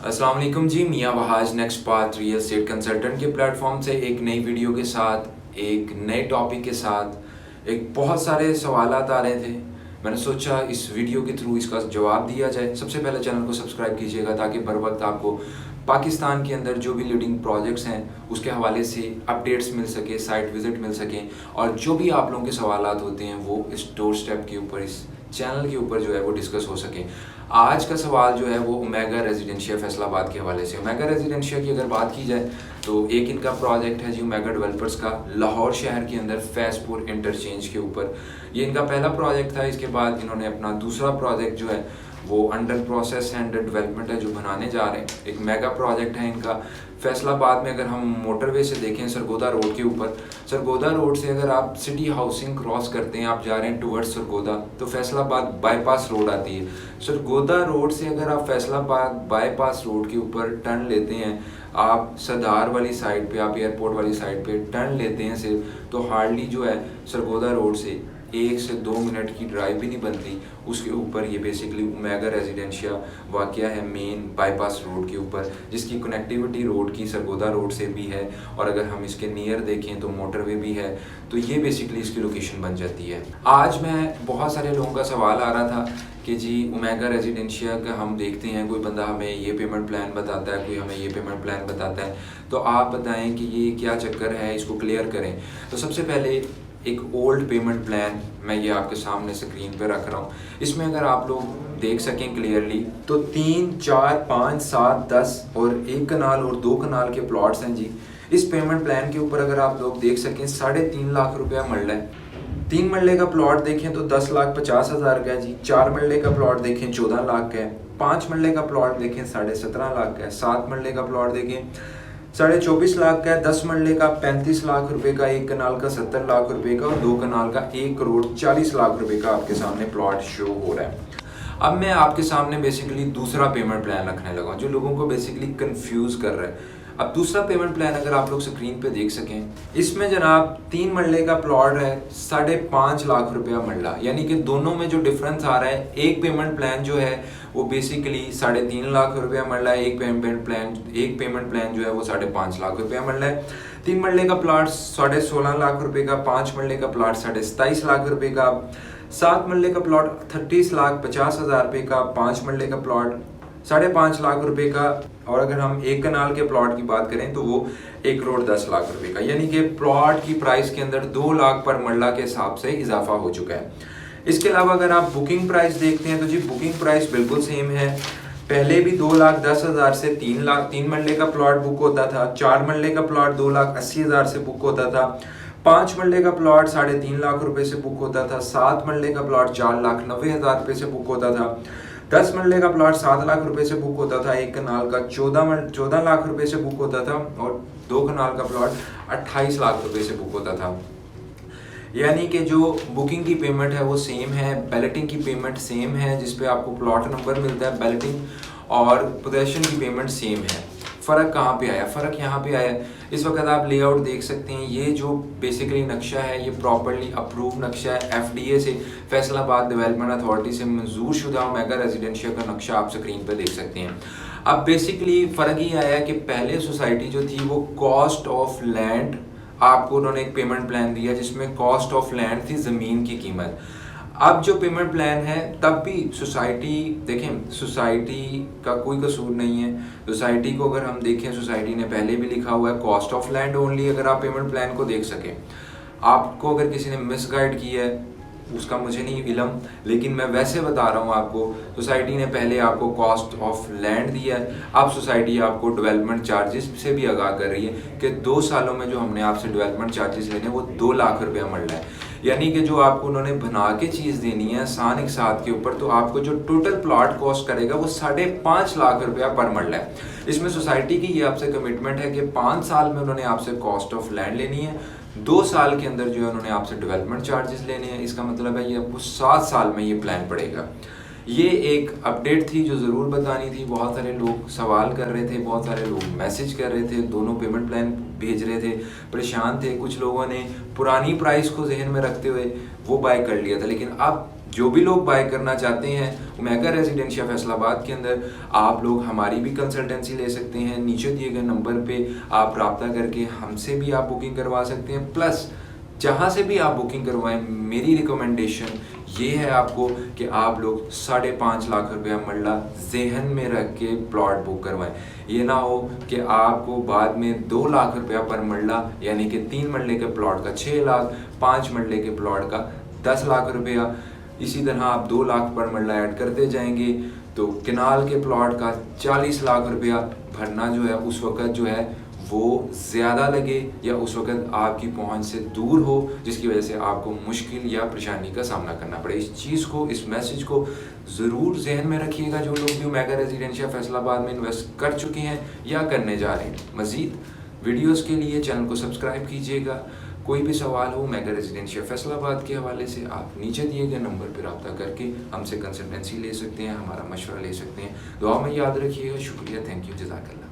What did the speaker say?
अस्सलाम वालेकुम जी, मियाँ Wahaj next path real estate consultant के प्लेटफॉर्म से एक नई वीडियो के साथ, एक नए टॉपिक के साथ। एक बहुत सारे सवालात आ रहे थे, मैंने सोचा इस वीडियो के थ्रू इसका जवाब दिया जाए। सबसे पहले चैनल को सब्सक्राइब कीजिएगा ताकि बर वक्त आपको पाकिस्तान के अंदर जो भी लीडिंग प्रोजेक्ट्स हैं उसके हवाले से अपडेट्स मिल सके, साइट विज़िट मिल सके, और जो भी आप लोगों के सवालात होते हैं वो इस डोर स्टेप के ऊपर, इस चैनल के ऊपर जो है वो डिस्कस हो सके। आज का सवाल जो है वो ओमेगा रेजिडेंशिया फैसलाबाद के हवाले से। ओमेगा रेजिडेंशिया की अगर बात की जाए तो एक इनका प्रोजेक्ट है जी ओमेगा डेवलपर्स का, लाहौर शहर के अंदर फैज़पुर इंटरचेंज के ऊपर। ये इनका पहला प्रोजेक्ट था। इसके बाद इन्होंने अपना दूसरा प्रोजेक्ट जो है वो अंडर प्रोसेस है, अंडर डेवलपमेंट है, जो बनाने जा रहे हैं। एक मेगा प्रोजेक्ट है इनका फैसलाबाद में। अगर हम मोटरवे से देखें सरगोदा रोड के ऊपर, सरगोदा रोड से अगर आप सिटी हाउसिंग क्रॉस करते हैं, आप जा रहे हैं टुवर्ड्स सरगोदा, तो फैसलाबाद बाईपास रोड आती है। सरगोदा रोड से अगर आप फैसलाबाद बाईपास रोड के ऊपर टर्न लेते हैं, आप सदार वाली साइड पे, आप एयरपोर्ट वाली साइड पे टर्न लेते हैं सिर्फ, तो हार्डली जो है सरगोदा रोड से 1 से 2 मिनट की ड्राइव भी नहीं बनती। उसके ऊपर ये बेसिकली ओमेगा रेजिडेंशिया वाक़या है मेन बाईपास रोड के ऊपर, जिसकी कनेक्टिविटी रोड की सरगोदा रोड से भी है, और अगर हम इसके नियर देखें तो मोटरवे भी है। तो ये बेसिकली इसकी लोकेशन बन जाती है। आज मैं बहुत सारे लोगों का सवाल आ रहा था कि जी ओमेगा रेजिडेंशिया का हम देखते हैं, कोई बंदा हमें ये पेमेंट प्लान बताता है, कोई हमें ये पेमेंट प्लान बताता है, तो आप बताएं कि ये क्या चक्कर है, इसको क्लियर करें। तो सबसे पहले एक ओल्ड पेमेंट प्लान मैं ये आपके सामने स्क्रीन पे रख रहा हूँ। इसमें अगर आप लोग देख सकें क्लियरली तो 3, 4, 5, 7, 10 और 1 कनाल और 2 कनाल के प्लॉट्स हैं जी। इस पेमेंट प्लान के ऊपर अगर आप लोग देख सकें 3.5 लाख रुपया मरला है। 3 मरले का प्लॉट देखें तो 10,50,000 का है जी। 4 मरले का प्लॉट देखें 14 लाख का है। 5 मरले का प्लॉट देखें 17.5 लाख का है। 7 मरले का प्लॉट देखें 24.5 लाख का है। 10 मरले का 35 लाख रुपए का, 1 कनाल का 70 लाख रुपए का, और 2 कनाल का 1,40,00,000 रुपए का आपके सामने प्लॉट शो हो रहा है। अब मैं आपके सामने बेसिकली दूसरा पेमेंट प्लान रखने लगा जो लोगों को बेसिकली कंफ्यूज कर रहा है। अब दूसरा पेमेंट प्लान अगर आप लोग स्क्रीन पे देख सकें, इसमें जनाब 3 मरले का प्लॉट है 5.5 लाख रुपया मरला, यानी कि दोनों में जो डिफरेंस आ रहा है, एक पेमेंट प्लान जो है वो बेसिकली 3.5 लाख रुपया मरला है, एक पेमेंट प्लान जो है वो 5.5 लाख रुपया मरला है। 3 मरले का प्लॉट 16.5 लाख रुपए का, 5 मरले का प्लॉट 27.5 लाख रुपए का, 7 मरले का प्लॉट 30,50,000 रुपए का, 5 मरले का प्लॉट 5.5 लाख रुपए का, और अगर हम 1 कनाल के प्लॉट की बात करें तो वो 1,10,00,000 रुपए का। यानी कि प्लॉट की प्राइस के अंदर 2 लाख पर मरला के हिसाब से इजाफा हो चुका है। इसके अलावा अगर आप बुकिंग प्राइस देखते हैं तो जी बुकिंग प्राइस बिल्कुल सेम है। पहले भी 2,10,000 से 3 मरले का प्लॉट बुक होता था। 4 मरले का प्लॉट 2,80,000 से बुक होता था। 5 मरले का प्लॉट 3.5 लाख रुपए से बुक होता था। 7 मरले का प्लॉट 4,90,000 रुपए से बुक होता था। 10 मरले का प्लॉट 7 लाख रुपए से बुक होता था। 1 कनाल का 14 लाख रुपए से बुक होता था, और 2 कनाल का प्लॉट 28 लाख रुपए से बुक होता था। यानी कि जो बुकिंग की पेमेंट है वो सेम है, बैलेटिंग की पेमेंट सेम है, जिसपे आपको प्लॉट नंबर मिलता है, बैलेटिंग और पोजेशन की पेमेंट सेम है। फ़र्क कहाँ पे आया? फ़र्क यहाँ पे आया, इस वक्त आप लेआउट देख सकते हैं। ये जो बेसिकली नक्शा है ये प्रॉपर्ली अप्रूव नक्शा है FDA से, फैसलाबाद डेवलपमेंट अथॉरिटी से मंजूर शुदा ओमेगा रेजिडेंशिया का नक्शा आप स्क्रीन पर देख सकते हैं। अब बेसिकली फ़र्क ये आया कि पहले सोसाइटी जो थी वो कॉस्ट ऑफ लैंड, आपको उन्होंने एक पेमेंट प्लान दिया जिसमें कॉस्ट ऑफ लैंड थी, ज़मीन की कीमत। अब जो पेमेंट प्लान है तब भी सोसाइटी, देखें सोसाइटी का कोई कसूर नहीं है। सोसाइटी को अगर हम देखें, सोसाइटी ने पहले भी लिखा हुआ है कॉस्ट ऑफ लैंड ओनली। अगर आप पेमेंट प्लान को देख सकें, आपको अगर किसी ने मिसगाइड किया है उसका मुझे नहीं इलम, लेकिन मैं वैसे बता रहा हूँ आपको, सोसाइटी ने पहले आपको कॉस्ट ऑफ लैंड दिया है। अब सोसाइटी आपको डेवलपमेंट चार्जेस से भी आगाह कर रही है कि 2 सालों में जो हमने आपसे डेवलपमेंट चार्जेस लेने वो 2 लाख रुपया मरला है। यानी कि जो आपको उन्होंने बना के चीज़ देनी है आसान एक साथ के ऊपर, तो आपको जो टोटल प्लॉट कॉस्ट करेगा वो 5.5 लाख रुपया पर मरला है। इसमें सोसाइटी की ये आपसे कमिटमेंट है कि 5 साल में उन्होंने आपसे कॉस्ट ऑफ लैंड लेनी है, 2 साल के अंदर जो है उन्होंने आपसे डेवलपमेंट चार्जेस लेने हैं। इसका मतलब है ये आपको 7 साल में ये प्लान पड़ेगा। ये एक अपडेट थी जो ज़रूर बतानी थी। बहुत सारे लोग सवाल कर रहे थे, बहुत सारे लोग मैसेज कर रहे थे, दोनों पेमेंट प्लान भेज रहे थे, परेशान थे। कुछ लोगों ने पुरानी प्राइस को जहन में रखते हुए वो बाय कर लिया था, लेकिन अब जो भी लोग बाय करना चाहते हैं ओमेगा रेजिडेंशिया फैसलाबाद के अंदर, आप लोग हमारी भी कंसल्टेंसी ले सकते हैं। नीचे दिए गए नंबर पे आप रब्ता करके हमसे भी आप बुकिंग करवा सकते हैं। प्लस जहाँ से भी आप बुकिंग करवाएं, मेरी रिकमेंडेशन ये है आपको कि आप लोग 5.5 लाख रुपया मरला जहन में रख के प्लॉट बुक करवाएं। ये ना हो कि आपको बाद में 2 लाख रुपया पर मरला, यानी कि 3 मरले के प्लॉट का 6 लाख, 5 मरले के प्लॉट का 10 लाख रुपया, इसी तरह आप 2 लाख पर मरला ऐड करते जाएंगे तो किनाल के प्लॉट का 40 लाख रुपया भरना जो है उस वक्त जो है वो ज़्यादा लगे या उस वक्त आपकी पहुंच से दूर हो, जिसकी वजह से आपको मुश्किल या परेशानी का सामना करना पड़े। इस चीज़ को, इस मैसेज को ज़रूर जहन में रखिएगा जो लोग भी ओमेगा रेजिडेंशिया फैसलाबाद में इन्वेस्ट कर चुके हैं या करने जा रहे हैं। मज़ीद वीडियोस के लिए चैनल को सब्सक्राइब कीजिएगा। कोई भी सवाल हो ओमेगा रेजिडेंशिया फैसलाबाद के हवाले से आप नीचे दिए गए नंबर पर रब्ता करके हमसे कंसल्टेंसी ले सकते हैं, हमारा मशवरा ले सकते हैं। दुआ में याद रखिएगा। शुक्रिया, थैंक यू, जज़ाकल्लाह।